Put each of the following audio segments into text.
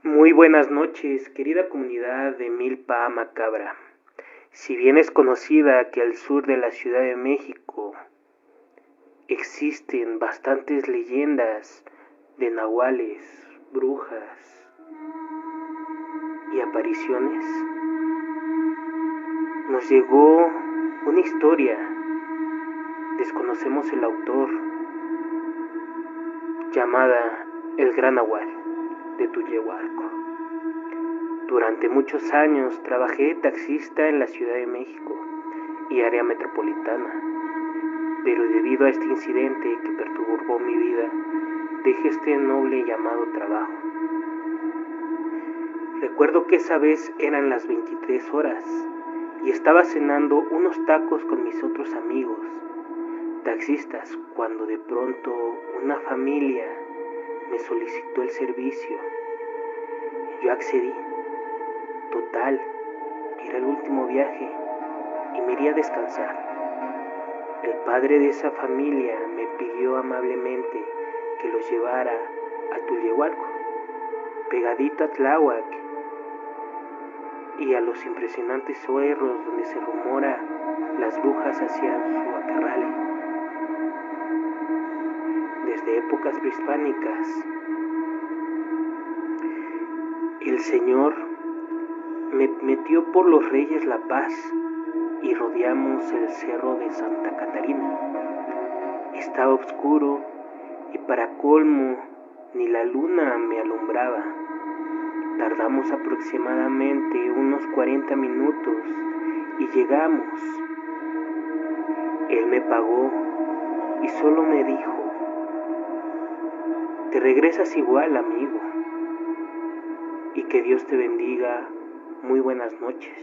Muy buenas noches, querida comunidad de Milpa Macabra. Si bien es conocida que al sur de la Ciudad de México existen bastantes leyendas de nahuales, brujas y apariciones, nos llegó una historia, desconocemos el autor, llamada El Gran Nahual de Tullehualco. Durante muchos años trabajé de taxista en la Ciudad de México y área metropolitana, pero debido a este incidente que perturbó mi vida, dejé este noble llamado trabajo. Recuerdo que esa vez eran las 23 horas y estaba cenando unos tacos con mis otros amigos, taxistas, cuando de pronto una familia me solicitó el servicio. Yo accedí. Total, era el último viaje y me iría a descansar. El padre de esa familia me pidió amablemente que los llevara a Tullehualco, pegadito a Tláhuac, y a los impresionantes cerros donde se rumora las brujas hacían su acarrale. Desde épocas prehispánicas, el Señor me metió por los Reyes La Paz y rodeamos el cerro de Santa Catarina. Estaba oscuro y para colmo ni la luna me alumbraba. Tardamos aproximadamente unos 40 minutos y llegamos. Él me pagó y solo me dijo: te regresas igual, amigo, y que Dios te bendiga. Muy buenas noches.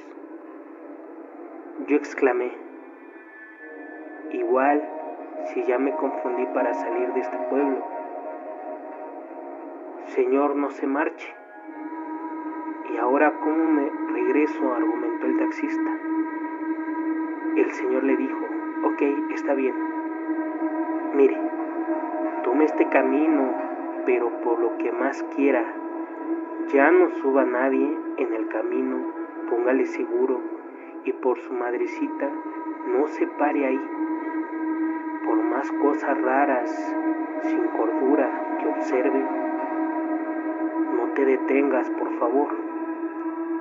Yo exclamé: igual, si ya me confundí para salir de este pueblo. Señor, no se marche. ¿Y ahora cómo me regreso?, argumentó el taxista. El Señor le dijo: ok, está bien. Mire, tome este camino, pero por lo que más quiera, ya no suba a nadie en el camino, póngale seguro, y por su madrecita, no se pare ahí. Por más cosas raras, sin cordura, que observe, no te detengas, por favor.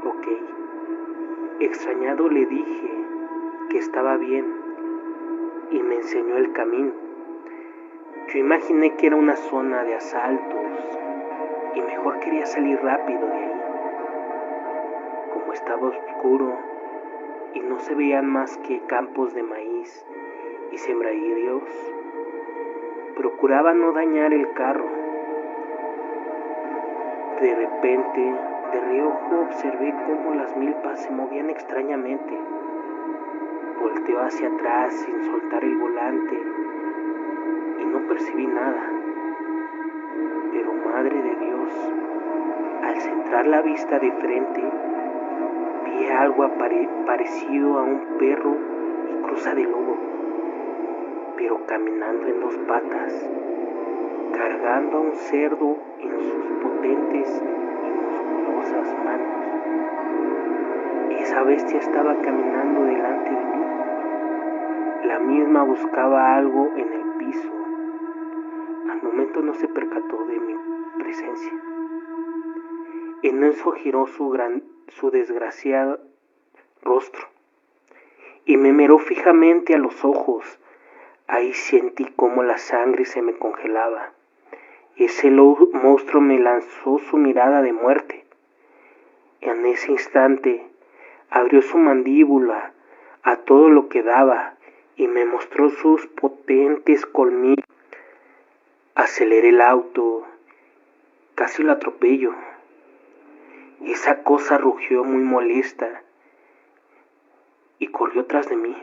Ok. Extrañado le dije que estaba bien y me enseñó el camino. Yo imaginé que era una zona de asaltos y mejor quería salir rápido de ahí. Como estaba oscuro y no se veían más que campos de maíz y sembradíos, procuraba no dañar el carro. De repente, de reojo observé cómo las milpas se movían extrañamente. Volteó hacia atrás sin soltar el volante y no percibí nada. Pero madre de Dios, al centrar la vista de frente, vi algo parecido a un perro y cruza de lobo, pero caminando en dos patas, cargando a un cerdo en sus potentes y musculosas manos. Esa bestia estaba caminando delante de mí. La misma buscaba algo en el piso. Al momento no se percató de mi presencia. En eso giró su desgraciado rostro y me miró fijamente a los ojos. Ahí sentí cómo la sangre se me congelaba. Ese monstruo me lanzó su mirada de muerte. En ese instante abrió su mandíbula a todo lo que daba y me mostró sus potentes colmillos. Aceleré el auto, casi lo atropello. Esa cosa rugió muy molesta y corrió tras de mí,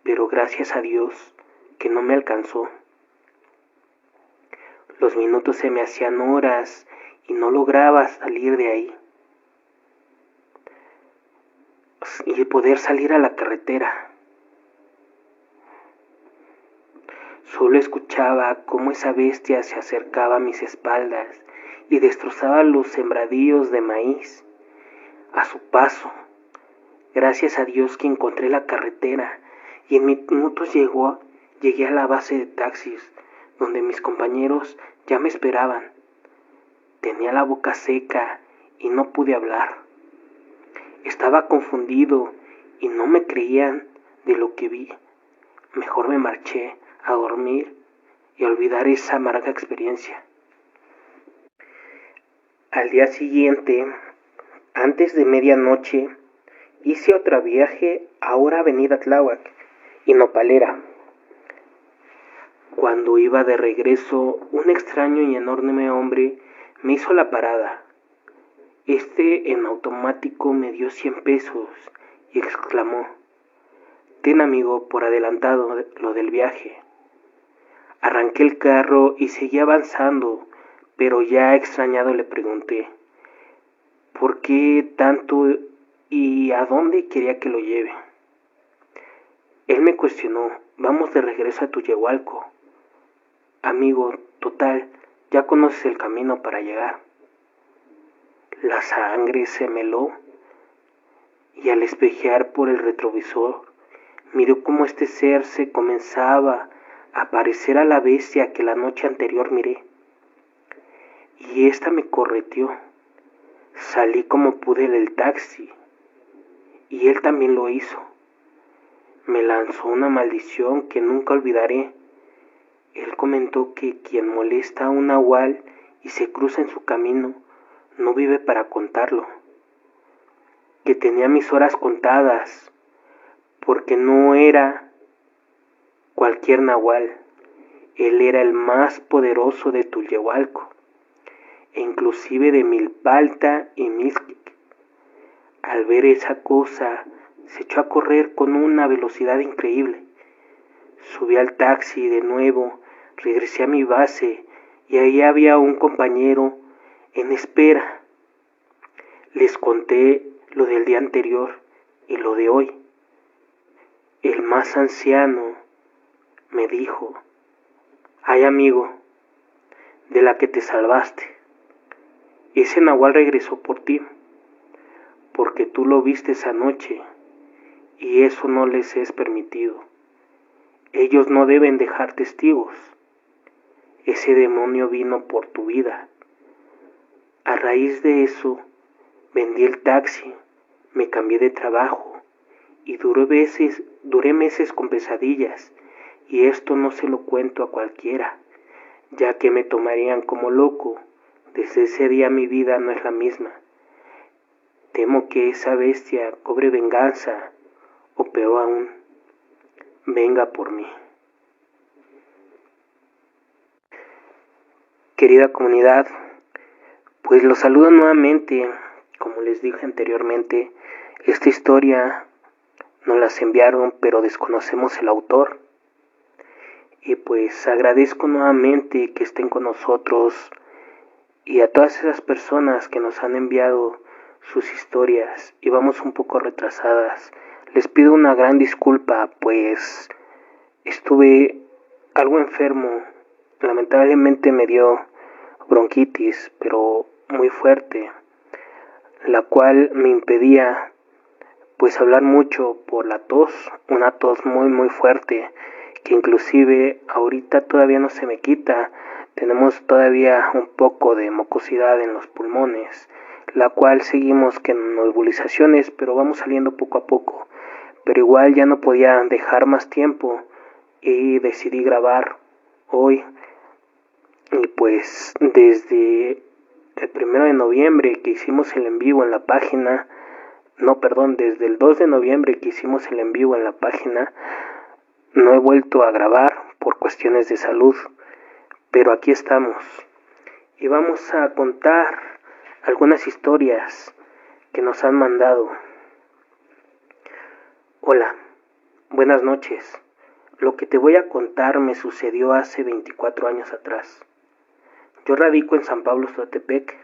pero gracias a Dios que no me alcanzó. Los minutos se me hacían horas y no lograba salir de ahí y poder salir a la carretera. Solo escuchaba cómo esa bestia se acercaba a mis espaldas y destrozaba los sembradíos de maíz a su paso. Gracias a Dios que encontré la carretera y en minutos llegué a la base de taxis, donde mis compañeros ya me esperaban. Tenía la boca seca y no pude hablar. Estaba confundido y no me creían de lo que vi. Mejor me marché a dormir y a olvidar esa amarga experiencia. Al día siguiente, antes de medianoche, hice otro viaje, ahora a Avenida Tláhuac y Nopalera. Cuando iba de regreso, un extraño y enorme hombre me hizo la parada. En automático me dio 100 pesos y exclamó: «Ten, amigo, por adelantado lo del viaje». Arranqué el carro y seguí avanzando, pero ya extrañado le pregunté: «¿Por qué tanto y a dónde quería que lo lleve?». Él me cuestionó: «Vamos de regreso a Tuyehualco». «Amigo, total, ya conoces el camino para llegar». La sangre se me heló y al espejear por el retrovisor, miré cómo este ser se comenzaba a parecer a la bestia que la noche anterior miré. Y esta me correteó. Salí como pude del taxi y él también lo hizo. Me lanzó una maldición que nunca olvidaré. Él comentó que quien molesta a un nahual y se cruza en su camino no vive para contarlo, que tenía mis horas contadas, porque no era cualquier nahual, él era el más poderoso de Tuyehualco, e inclusive de Milpalta y Mixquic. Al ver esa cosa, se echó a correr con una velocidad increíble. Subí al taxi y de nuevo regresé a mi base y ahí había un compañero en espera. Les conté lo del día anterior y lo de hoy. El más anciano me dijo: «Ay, amigo, de la que te salvaste, ese nahual regresó por ti, porque tú lo viste esa noche y eso no les es permitido. Ellos no deben dejar testigos. Ese demonio vino por tu vida. A raíz de eso, vendí el taxi, me cambié de trabajo y duré meses con pesadillas, y esto no se lo cuento a cualquiera, ya que me tomarían como loco. Desde ese día mi vida no es la misma. Temo que esa bestia cobre venganza, o peor aún, venga por mí». Querida comunidad, pues los saludo nuevamente. Como les dije anteriormente, esta historia nos las enviaron, pero desconocemos el autor. Y pues agradezco nuevamente que estén con nosotros y a todas esas personas que nos han enviado sus historias y vamos un poco retrasadas. Les pido una gran disculpa, pues estuve algo enfermo. Lamentablemente me dio bronquitis, pero muy fuerte, la cual me impedía pues hablar mucho por la tos, una tos muy fuerte, que inclusive ahorita todavía no se me quita. Tenemos todavía un poco de mucosidad en los pulmones, la cual seguimos con nebulizaciones, pero vamos saliendo poco a poco. Pero igual ya no podía dejar más tiempo y decidí grabar hoy. Y pues desde el 1 de noviembre que hicimos el en vivo en la página, desde el 2 de noviembre que hicimos el en vivo en la página, no he vuelto a grabar por cuestiones de salud, pero aquí estamos y vamos a contar algunas historias que nos han mandado. Hola, buenas noches. Lo que te voy a contar me sucedió hace 24 años atrás. Yo radico en San Pablo Ixtotepec,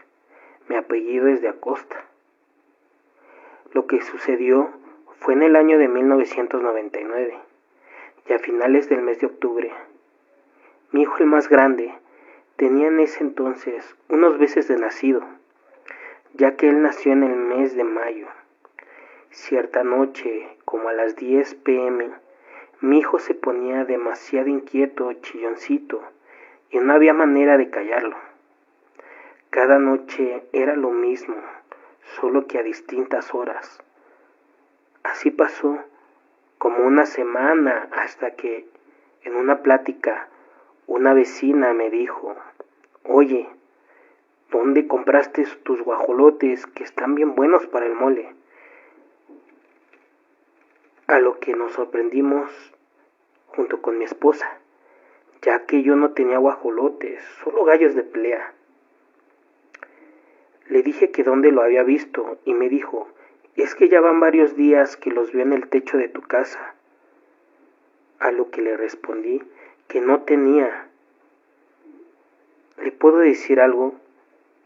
mi apellido es de Acosta. Lo que sucedió fue en el año de 1999 y a finales del mes de octubre. Mi hijo el más grande Tenía en ese entonces unos meses de nacido, ya que él nació en el mes de mayo. Cierta noche, como a las 10 p.m., mi hijo se ponía demasiado inquieto, chilloncito, y no había manera de callarlo. Cada noche era lo mismo, solo que a distintas horas. Así pasó como una semana hasta que, en una plática, una vecina me dijo: «Oye, ¿dónde compraste tus guajolotes que están bien buenos para el mole?». A lo que nos sorprendimos junto con mi esposa, ya que yo no tenía guajolotes, solo gallos de pelea. Le dije que dónde lo había visto y me dijo: «Es que ya van varios días que los veo en el techo de tu casa». A lo que le respondí que no tenía. ¿Le puedo decir algo?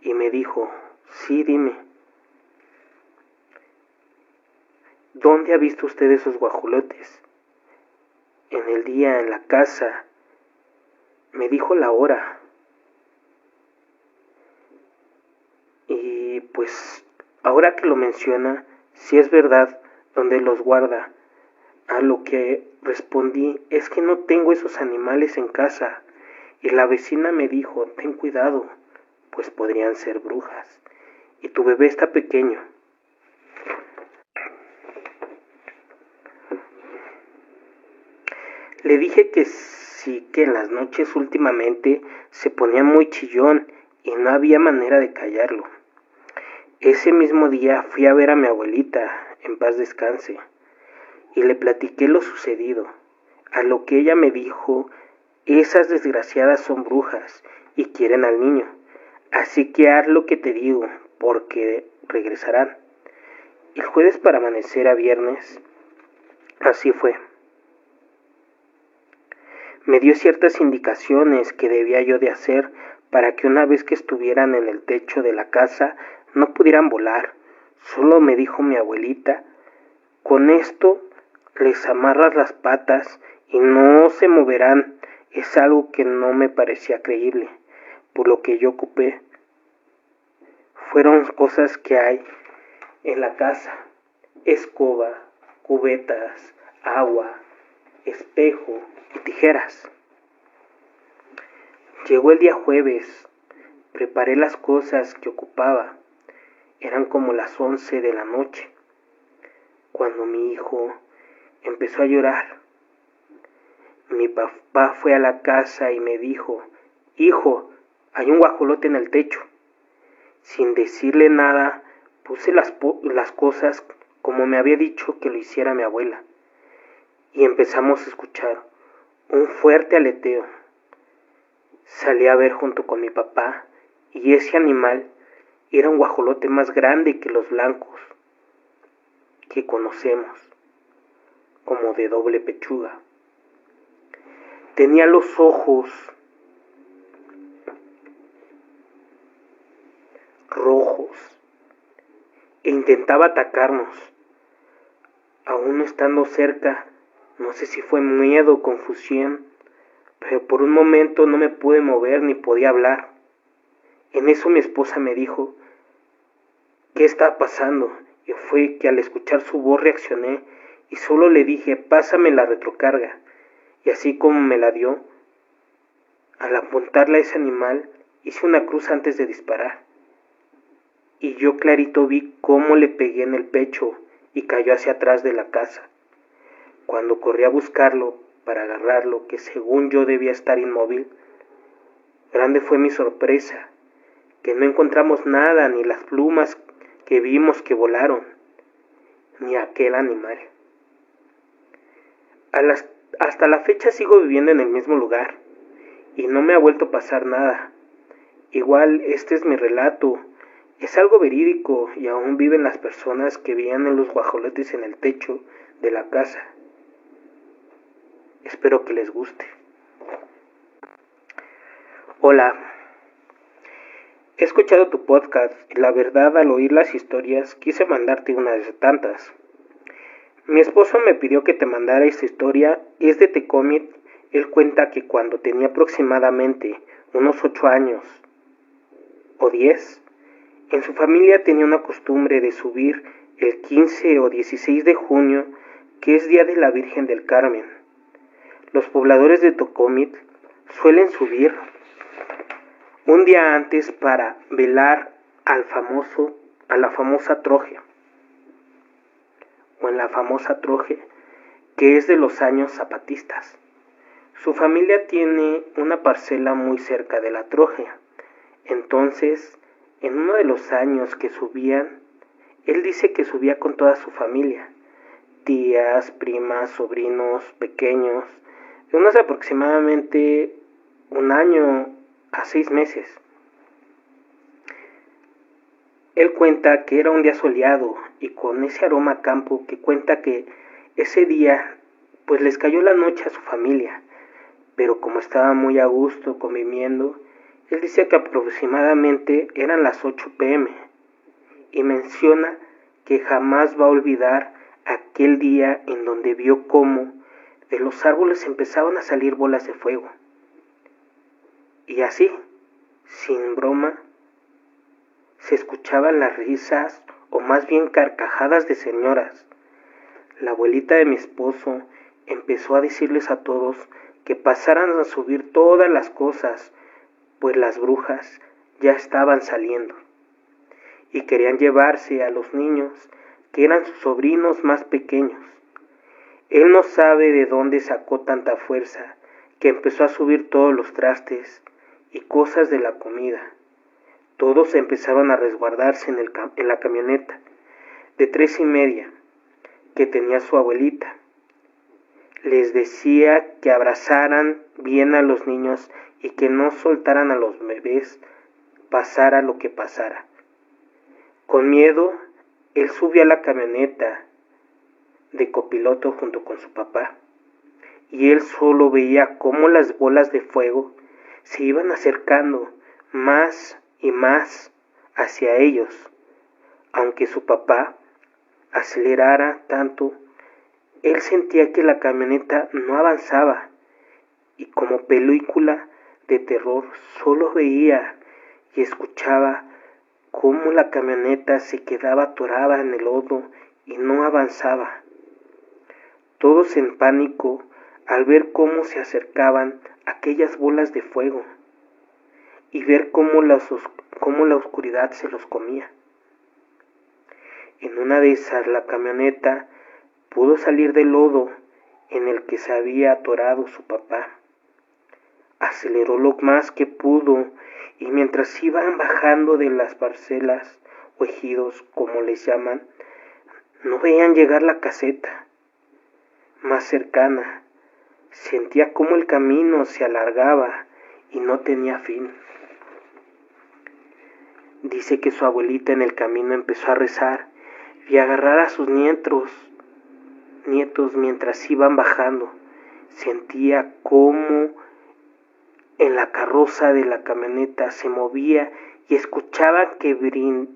Y me dijo: «Sí, dime». «¿Dónde ha visto usted esos guajolotes?». «En el día, en la casa». Me dijo la hora. Y pues, ahora que lo menciona, si es verdad, ¿dónde los guarda? A lo que respondí: «Es que no tengo esos animales en casa». Y la vecina me dijo: «Ten cuidado, pues podrían ser brujas. Y tu bebé está pequeño». Le dije que sí, que en las noches últimamente se ponía muy chillón y no había manera de callarlo. Ese mismo día fui a ver a mi abuelita, en paz descanse, y le platiqué lo sucedido, a lo que ella me dijo: «Esas desgraciadas son brujas y quieren al niño, así que haz lo que te digo, porque regresarán». El jueves para amanecer a viernes, así fue. Me dio ciertas indicaciones que debía yo de hacer para que una vez que estuvieran en el techo de la casa no pudieran volar. Solo me dijo mi abuelita: «Con esto les amarras las patas y no se moverán». Es algo que no me parecía creíble, por lo que yo ocupé. Fueron cosas que hay en la casa: escoba, cubetas, agua, espejo y tijeras. Llegó el día jueves, preparé las cosas que ocupaba. Eran como las 11 de la noche, cuando mi hijo empezó a llorar. Mi papá fue a la casa y me dijo: «Hijo, hay un guajolote en el techo». Sin decirle nada, puse las cosas como me había dicho que lo hiciera mi abuela, y empezamos a escuchar un fuerte aleteo. Salí a ver junto con mi papá, y ese animal era un guajolote más grande que los blancos que conocemos, como de doble pechuga. Tenía los ojos rojos e intentaba atacarnos. Aún no estando cerca, no sé si fue miedo o confusión, pero por un momento no me pude mover ni podía hablar. En eso mi esposa me dijo: «¿Qué está pasando?». Y fue que al escuchar su voz reaccioné y solo le dije: «Pásame la retrocarga». Y así como me la dio, al apuntarle a ese animal, hice una cruz antes de disparar. Y yo clarito vi cómo le pegué en el pecho y cayó hacia atrás de la casa. Cuando corrí a buscarlo para agarrarlo, que según yo debía estar inmóvil, grande fue mi sorpresa, que no encontramos nada, ni las plumas que vimos que volaron, ni aquel animal. Hasta la fecha sigo viviendo en el mismo lugar y no me ha vuelto a pasar nada. Igual este es mi relato, es algo verídico y aún viven las personas que veían en los guajolotes en el techo de la casa. Espero que les guste. Hola, he escuchado tu podcast y la verdad, al oír las historias quise mandarte una de tantas. Mi esposo me pidió que te mandara esta historia, es de Tecomit. Él cuenta que cuando tenía aproximadamente unos 8 años o 10. En su familia tenía una costumbre de subir el 15 o 16 de junio, que es Día de la Virgen del Carmen. Los pobladores de Tocomitl suelen subir un día antes para velar a la famosa Troje, o en la famosa Troje, que es de los años zapatistas. Su familia tiene una parcela muy cerca de la Troje. Entonces, en uno de los años que subían, él dice que subía con toda su familia, tías, primas, sobrinos, pequeños, de unos aproximadamente 1 año a 6 meses. Él cuenta que era un día soleado y con ese aroma a campo, que cuenta que ese día pues les cayó la noche a su familia, pero como estaba muy a gusto conviviendo, él dice que aproximadamente eran las 8 p.m. y menciona que jamás va a olvidar aquel día en donde vio cómo de los árboles empezaban a salir bolas de fuego. Y así, sin broma, se escuchaban las risas o más bien carcajadas de señoras. La abuelita de mi esposo empezó a decirles a todos que pasaran a subir todas las cosas, pues las brujas ya estaban saliendo y querían llevarse a los niños, que eran sus sobrinos más pequeños. Él no sabe de dónde sacó tanta fuerza, que empezó a subir todos los trastes y cosas de la comida. Todos empezaron a resguardarse en la camioneta de 3:30 que tenía su abuelita. Les decía que abrazaran bien a los niños y que no soltaran a los bebés, pasara lo que pasara. Con miedo, él subió a la camioneta de copiloto junto con su papá, y él solo veía cómo las bolas de fuego se iban acercando más y más hacia ellos. Aunque su papá acelerara tanto, él sentía que la camioneta no avanzaba, y como película de terror solo veía y escuchaba cómo la camioneta se quedaba atorada en el lodo y no avanzaba. Todos en pánico al ver cómo se acercaban aquellas bolas de fuego y ver cómo la oscuridad se los comía. En una de esas, la camioneta pudo salir del lodo en el que se había atorado su papá. Aceleró lo más que pudo, y mientras iban bajando de las parcelas o ejidos, como les llaman, no veían llegar la caseta más cercana. Sentía como el camino se alargaba y no tenía fin. Dice que su abuelita en el camino empezó a rezar y a agarrar a sus nietos mientras iban bajando. Sentía cómo en la carroza de la camioneta se movía y escuchaban que brincaban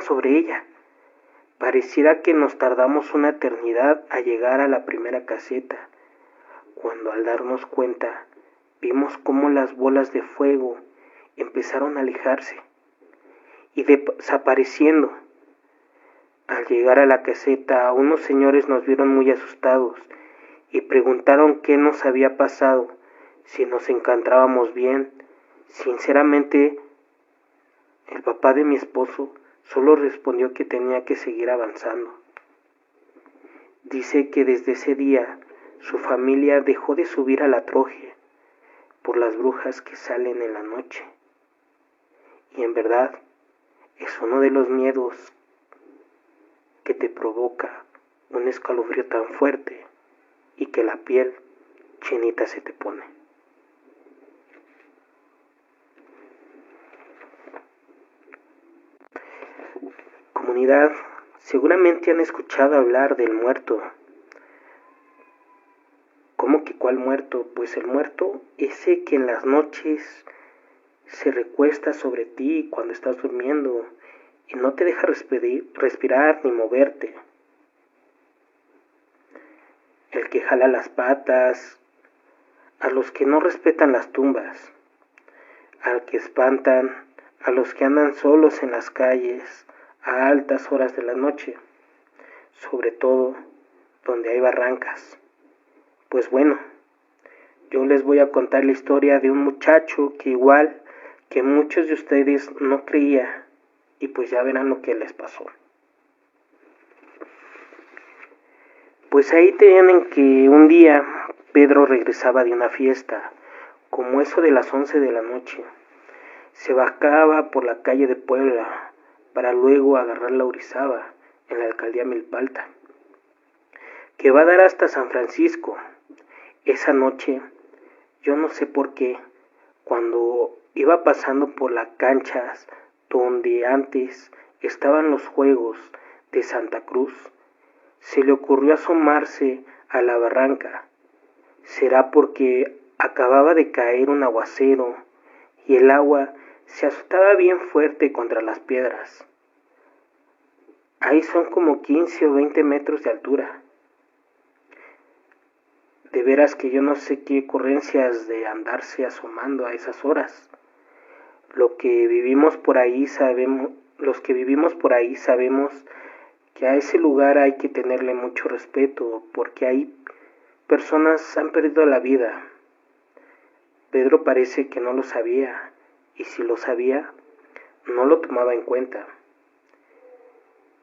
sobre ella. Pareciera que nos tardamos una eternidad a llegar a la primera caseta, cuando al darnos cuenta vimos cómo las bolas de fuego empezaron a alejarse y desapareciendo. Al llegar a la caseta, unos señores nos vieron muy asustados y preguntaron qué nos había pasado, si nos encontrábamos bien. Sinceramente, el papá de mi esposo solo respondió que tenía que seguir avanzando. Dice que desde ese día su familia dejó de subir a la Troje por las brujas que salen en la noche. Y en verdad es uno de los miedos que te provoca un escalofrío tan fuerte y que la piel chinita se te pone. Comunidad, seguramente han escuchado hablar del muerto. ¿Cómo que cuál muerto? Pues el muerto, ese que en las noches se recuesta sobre ti cuando estás durmiendo y no te deja respirar ni moverte. El que jala las patas, a los que no respetan las tumbas, al que espantan, a los que andan solos en las calles a altas horas de la noche, sobre todo donde hay barrancas. Pues bueno, yo les voy a contar la historia de un muchacho que igual que muchos de ustedes no creía, y pues ya verán lo que les pasó. Pues ahí tienen que un día Pedro regresaba de una fiesta, como eso de las 11 de la noche. Se bajaba por la calle de Puebla para luego agarrar la Orizaba en la alcaldía Milpalta, que va a dar hasta San Francisco. Esa noche, yo no sé por qué, cuando iba pasando por las canchas donde antes estaban los juegos de Santa Cruz, se le ocurrió asomarse a la barranca. Será porque acababa de caer un aguacero y el agua se azotaba bien fuerte contra las piedras. Ahí son como 15 o 20 metros de altura. De veras que yo no sé qué ocurrencias de andarse asomando a esas horas. Lo que vivimos por ahí sabemos, los que vivimos por ahí sabemos que a ese lugar hay que tenerle mucho respeto, porque ahí personas han perdido la vida. Pedro parece que no lo sabía, y si lo sabía, no lo tomaba en cuenta.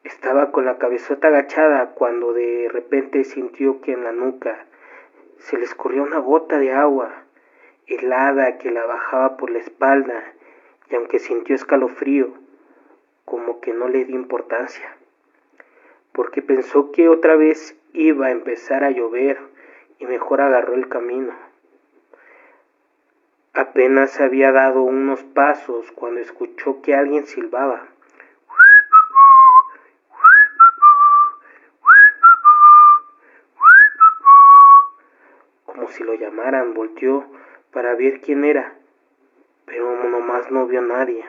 Estaba con la cabezota agachada cuando de repente sintió que en la nuca se le escurrió una gota de agua helada que la bajaba por la espalda, y aunque sintió escalofrío, como que no le dio importancia, porque pensó que otra vez iba a empezar a llover y mejor agarró el camino. Apenas había dado unos pasos cuando escuchó que alguien silbaba. Como si lo llamaran, volteó para ver quién era, pero nomás no vio a nadie.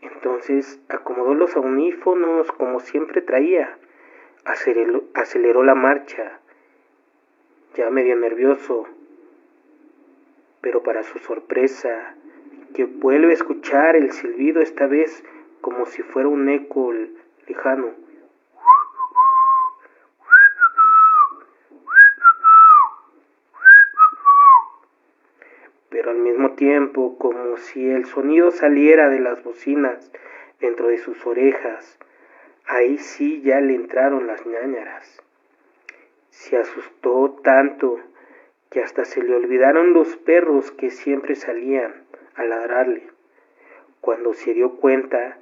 Entonces acomodó los audífonos como siempre traía, aceleró la marcha, ya medio nervioso, pero para su sorpresa, que vuelve a escuchar el silbido esta vez como si fuera un eco lejano. Pero al mismo tiempo, como si el sonido saliera de las bocinas dentro de sus orejas, ahí sí ya le entraron las ñáñaras. Se asustó tanto que hasta se le olvidaron los perros que siempre salían a ladrarle. Cuando se dio cuenta,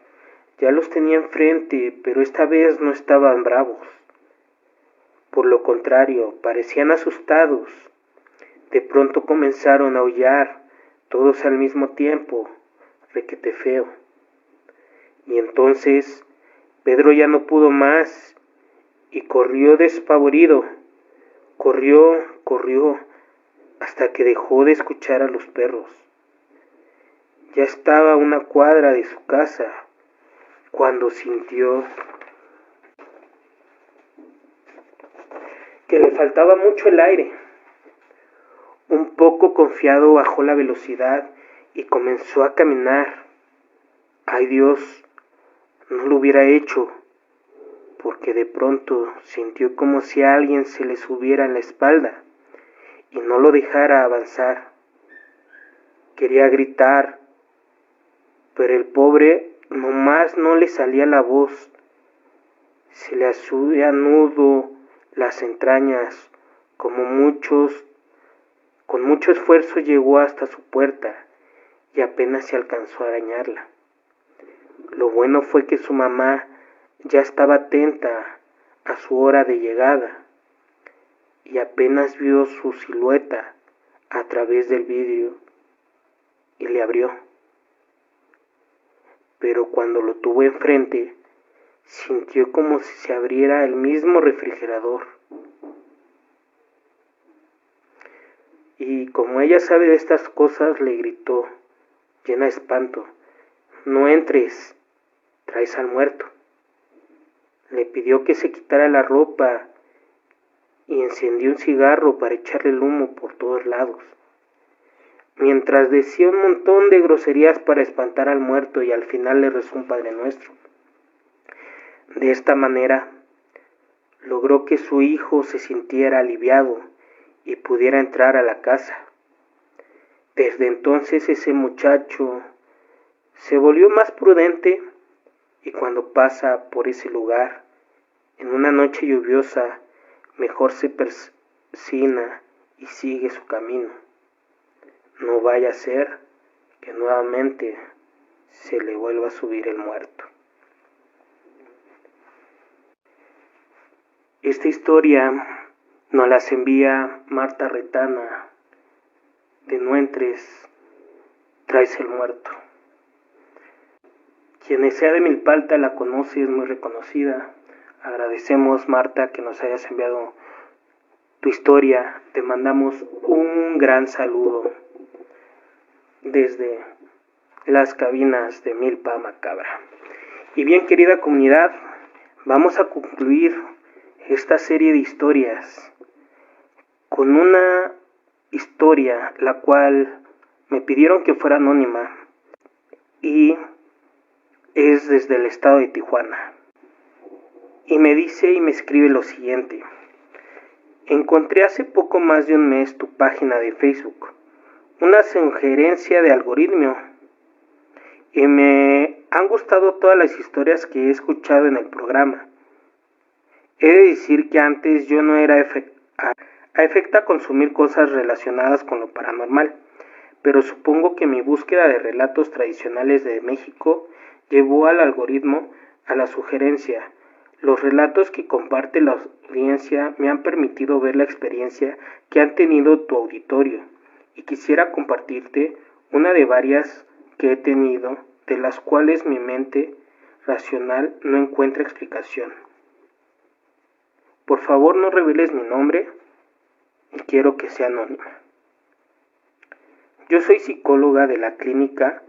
ya los tenía enfrente, pero esta vez no estaban bravos. Por lo contrario, parecían asustados. De pronto comenzaron a aullar, todos al mismo tiempo, requete feo. Y entonces Pedro ya no pudo más y corrió despavorido. Corrió, hasta que dejó de escuchar a los perros. Ya estaba a una cuadra de su casa cuando sintió que le faltaba mucho el aire. Un poco confiado bajó la velocidad y comenzó a caminar. Ay Dios, no lo hubiera hecho, porque de pronto sintió como si alguien se le subiera en la espalda y no lo dejara avanzar. Quería gritar, pero el pobre nomás no le salía la voz. Se le hacía nudo las entrañas, con mucho esfuerzo llegó hasta su puerta y apenas se alcanzó a arañarla. Lo bueno fue que su mamá ya estaba atenta a su hora de llegada y apenas vio su silueta a través del vidrio y le abrió. Pero cuando lo tuvo enfrente, sintió como si se abriera el mismo refrigerador. Y como ella sabe de estas cosas, le gritó, llena de espanto, no entres, traes al muerto. Le pidió que se quitara la ropa y encendí un cigarro para echarle el humo por todos lados, mientras decía un montón de groserías para espantar al muerto y al final le rezó un Padre Nuestro. De esta manera, logró que su hijo se sintiera aliviado y pudiera entrar a la casa. Desde entonces ese muchacho se volvió más prudente y cuando pasa por ese lugar, en una noche lluviosa, mejor se persina y sigue su camino. No vaya a ser que nuevamente se le vuelva a subir el muerto. Esta historia nos las envía Marta Retana de No Entres, Traes el Muerto. Quien sea de Milpalta la conoce, es muy reconocida. Agradecemos, Marta, que nos hayas enviado tu historia. Te mandamos un gran saludo desde las cabinas de Milpa Macabra. Y bien, querida comunidad, vamos a concluir esta serie de historias con una historia la cual me pidieron que fuera anónima y es desde el estado de Tijuana. Y me dice y me escribe lo siguiente: encontré hace poco más de un mes tu página de Facebook, una sugerencia de algoritmo, y me han gustado todas las historias que he escuchado en el programa. He de decir que antes yo no era afecta a consumir cosas relacionadas con lo paranormal, pero supongo que mi búsqueda de relatos tradicionales de México llevó al algoritmo a la sugerencia. Los relatos que comparte la audiencia me han permitido ver la experiencia que han tenido tu auditorio y quisiera compartirte una de varias que he tenido, de las cuales mi mente racional no encuentra explicación. Por favor, no reveles mi nombre y quiero que sea anónima. Yo soy psicóloga de la clínica.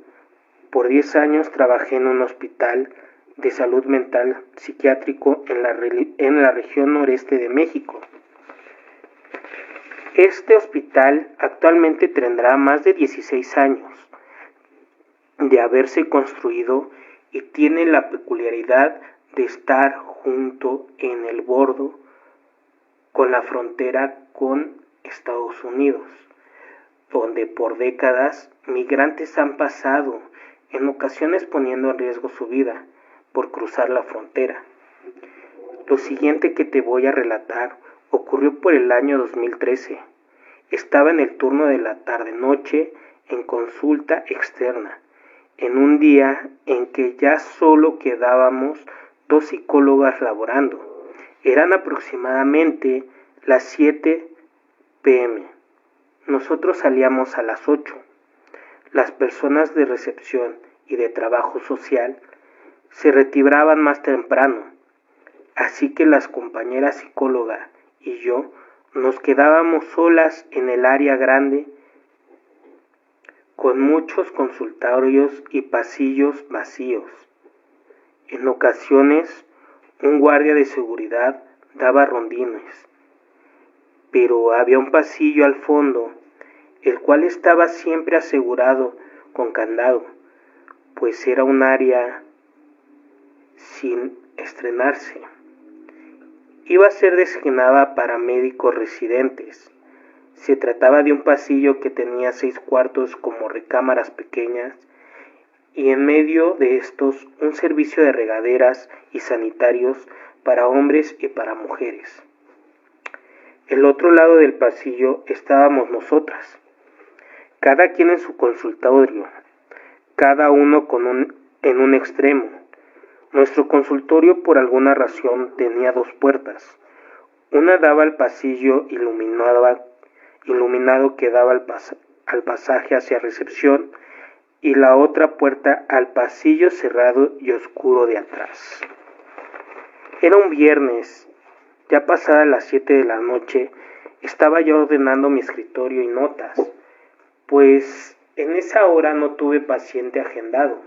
Por 10 años trabajé en un hospital de salud mental psiquiátrico en la región noreste de México. Este hospital actualmente tendrá más de 16 años de haberse construido y tiene la peculiaridad de estar junto en el borde con la frontera con Estados Unidos, donde por décadas migrantes han pasado, en ocasiones poniendo en riesgo su vida por cruzar la frontera. Lo siguiente que te voy a relatar ocurrió por el año 2013. Estaba en el turno de la tarde-noche en consulta externa, en un día en que ya solo quedábamos 2 psicólogas laborando. Eran aproximadamente las 7 p.m. Nosotros salíamos a las 8. Las personas de recepción y de trabajo social se retiraban más temprano, así que las compañeras psicóloga y yo nos quedábamos solas en el área grande con muchos consultorios y pasillos vacíos. En ocasiones, un guardia de seguridad daba rondines, pero había un pasillo al fondo, el cual estaba siempre asegurado con candado, pues era un área sin estrenarse. Iba a ser designada para médicos residentes. Se trataba de un pasillo que tenía 6 cuartos como recámaras pequeñas y en medio de estos un servicio de regaderas y sanitarios para hombres y para mujeres. El otro lado del pasillo estábamos nosotras, cada quien en su consultorio, cada uno en un extremo. Nuestro consultorio por alguna razón tenía 2 puertas. Una daba al pasillo iluminado que daba al pasaje hacia recepción y la otra puerta al pasillo cerrado y oscuro de atrás. Era un viernes, ya pasadas las 7 de la noche, estaba ya ordenando mi escritorio y notas, pues en esa hora no tuve paciente agendado.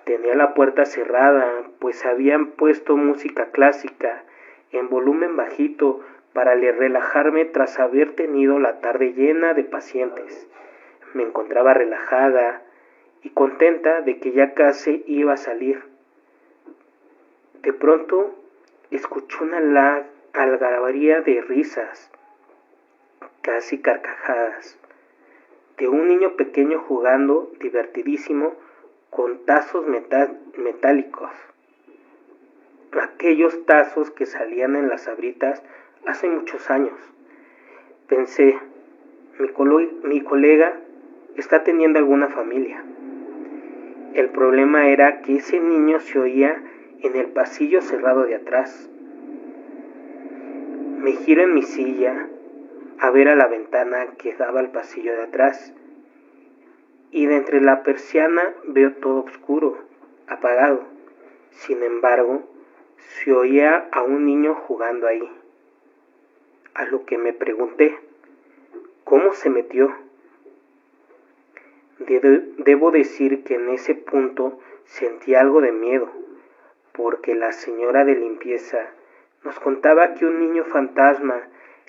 Tenía la puerta cerrada, pues habían puesto música clásica en volumen bajito para relajarme tras haber tenido la tarde llena de pacientes. Me encontraba relajada y contenta de que ya casi iba a salir. De pronto escuché una algarabía de risas, casi carcajadas, de un niño pequeño jugando divertidísimo con tazos metálicos. Aquellos tazos que salían en las Sabritas hace muchos años. Pensé, mi colega está teniendo alguna familia. El problema era que ese niño se oía en el pasillo cerrado de atrás. Me giro en mi silla a ver a la ventana que daba al pasillo de atrás, y de entre la persiana veo todo oscuro, apagado. Sin embargo, se oía a un niño jugando ahí. A lo que me pregunté, ¿cómo se metió? Debo decir que en ese punto sentí algo de miedo, porque la señora de limpieza nos contaba que un niño fantasma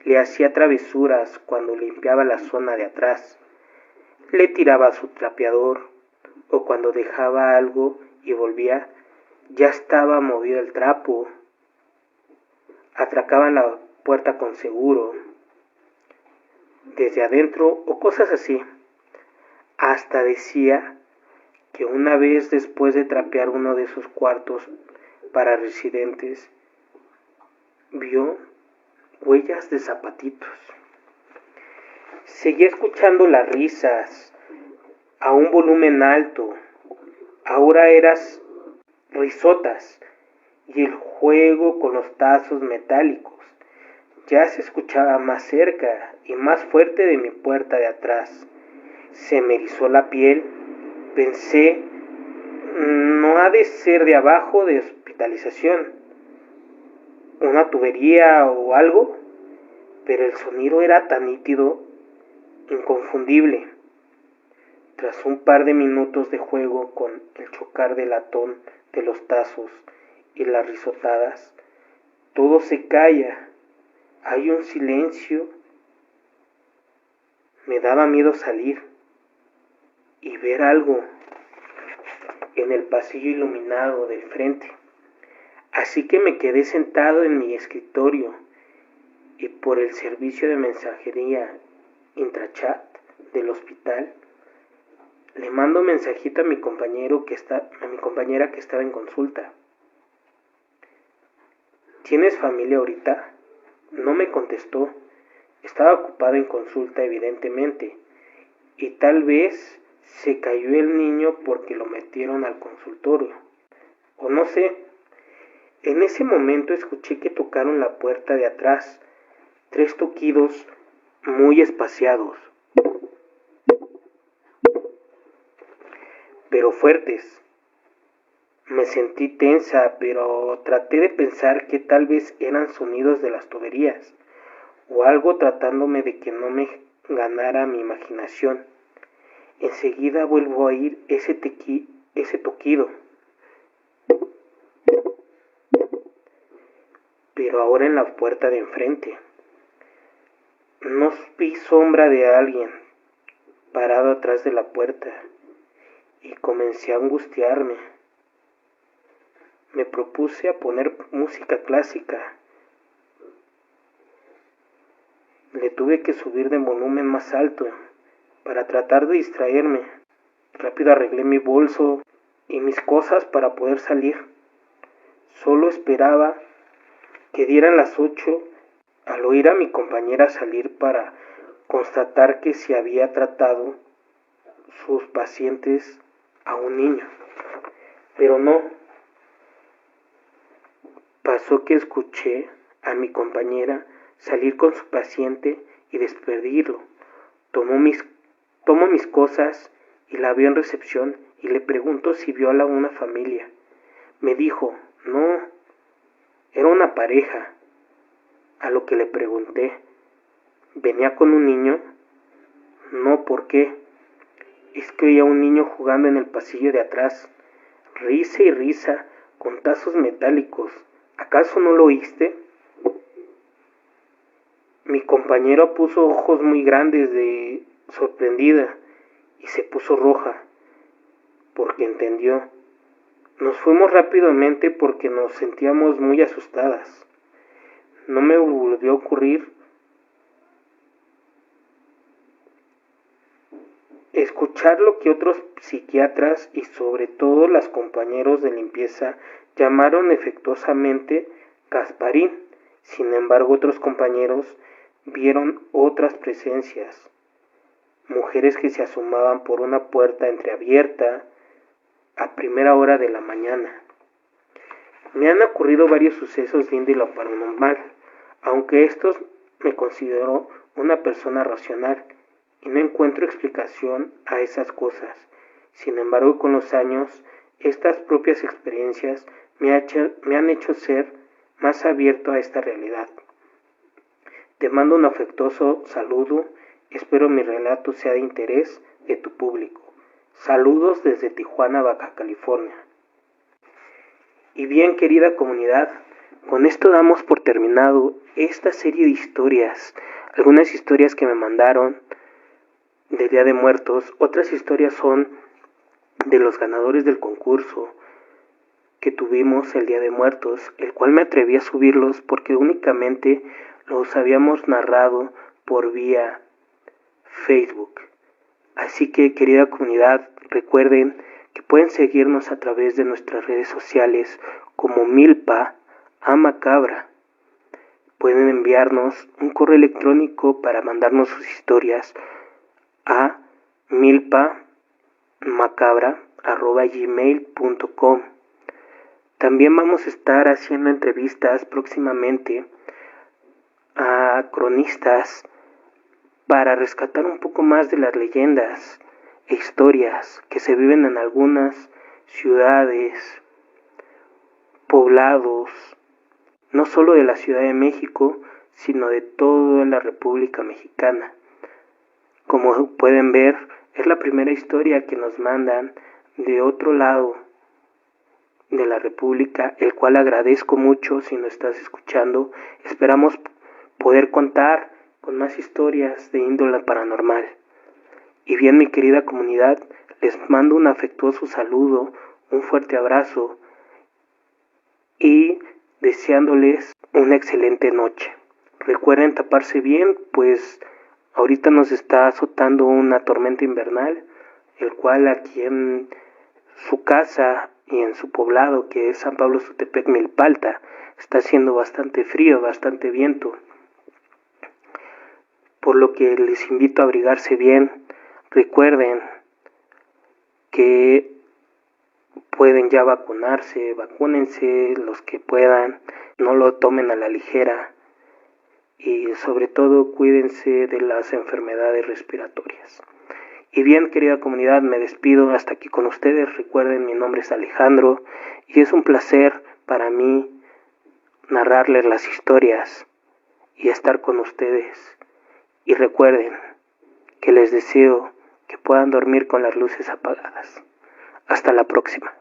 le hacía travesuras cuando limpiaba la zona de atrás. Le tiraba su trapeador, o cuando dejaba algo y volvía, ya estaba movido el trapo. Atracaban la puerta con seguro, desde adentro o cosas así. Hasta decía que una vez después de trapear uno de sus cuartos para residentes, vio huellas de zapatitos. Seguía escuchando las risas a un volumen alto. Ahora eras risotas y el juego con los tazos metálicos ya se escuchaba más cerca y más fuerte de mi puerta de atrás. Se me erizó la piel. Pensé, no ha de ser de abajo de hospitalización, una tubería o algo, pero el sonido era tan nítido, inconfundible. Tras un par de minutos de juego con el chocar del latón de los tazos y las risotadas, todo se calla. Hay un silencio. Me daba miedo salir y ver algo en el pasillo iluminado del frente. Así que me quedé sentado en mi escritorio y por el servicio de mensajería intrachat del hospital le mando mensajito a mi compañera que estaba en consulta. ¿Tienes familia ahorita? No me contestó. Estaba ocupada en consulta evidentemente, y tal vez se cayó el niño porque lo metieron al consultorio. O no sé. En ese momento escuché que tocaron la puerta de atrás, 3 toquidos muy espaciados, pero fuertes. Me sentí tensa, pero traté de pensar que tal vez eran sonidos de las tuberías, o algo tratándome de que no me ganara mi imaginación. Enseguida vuelvo a oír ese toquido, pero ahora en la puerta de enfrente. No vi sombra de alguien parado atrás de la puerta y comencé a angustiarme. Me propuse a poner música clásica. Le tuve que subir de volumen más alto para tratar de distraerme. Rápido arreglé mi bolso y mis cosas para poder salir. Solo esperaba que dieran las 8 al oír a mi compañera salir para constatar que se había tratado sus pacientes a un niño. Pero no. Pasó que escuché a mi compañera salir con su paciente y despedirlo. Tomo mis cosas y la veo en recepción y le pregunto si vio a una familia. Me dijo, no, era una pareja. A lo que le pregunté, ¿venía con un niño? No, ¿por qué? Es que oía a un niño jugando en el pasillo de atrás, risa y risa, con tazos metálicos. ¿Acaso no lo oíste? Mi compañera puso ojos muy grandes de sorprendida y se puso roja porque entendió. Nos fuimos rápidamente porque nos sentíamos muy asustadas. No me volvió a ocurrir escuchar lo que otros psiquiatras y sobre todo las compañeros de limpieza llamaron efectuosamente Gasparín. Sin embargo, otros compañeros vieron otras presencias, mujeres que se asomaban por una puerta entreabierta a primera hora de la mañana. Me han ocurrido varios sucesos de índole paranormal, aunque estos me considero una persona racional y no encuentro explicación a esas cosas. Sin embargo, con los años, estas propias experiencias me han hecho ser más abierto a esta realidad. Te mando un afectuoso saludo, espero mi relato sea de interés de tu público. Saludos desde Tijuana, Baja California. Y bien, querida comunidad, con esto damos por terminado esta serie de historias. Algunas historias que me mandaron del Día de Muertos, otras historias son de los ganadores del concurso que tuvimos el Día de Muertos, el cual me atreví a subirlos porque únicamente los habíamos narrado por vía Facebook. Así que, querida comunidad, recuerden que pueden seguirnos a través de nuestras redes sociales como Milpa a Macabra. Pueden enviarnos un correo electrónico para mandarnos sus historias a milpamacabra@gmail.com. También vamos a estar haciendo entrevistas próximamente a cronistas para rescatar un poco más de las leyendas e historias que se viven en algunas ciudades, poblados, no solo de la Ciudad de México, sino de toda la República Mexicana. Como pueden ver, es la primera historia que nos mandan de otro lado de la República, el cual agradezco mucho si nos estás escuchando. Esperamos poder contar con más historias de índole paranormal. Y bien, mi querida comunidad, les mando un afectuoso saludo, un fuerte abrazo y deseándoles una excelente noche. Recuerden taparse bien, pues ahorita nos está azotando una tormenta invernal, el cual aquí en su casa y en su poblado, que es San Pablo Sotepec, Milpalta, está haciendo bastante frío, bastante viento, por lo que les invito a abrigarse bien. Recuerden que pueden ya vacunarse, vacúnense los que puedan, no lo tomen a la ligera y sobre todo cuídense de las enfermedades respiratorias. Y bien, querida comunidad, me despido hasta aquí con ustedes. Recuerden, mi nombre es Alejandro y es un placer para mí narrarles las historias y estar con ustedes. Y recuerden que les deseo que puedan dormir con las luces apagadas. Hasta la próxima.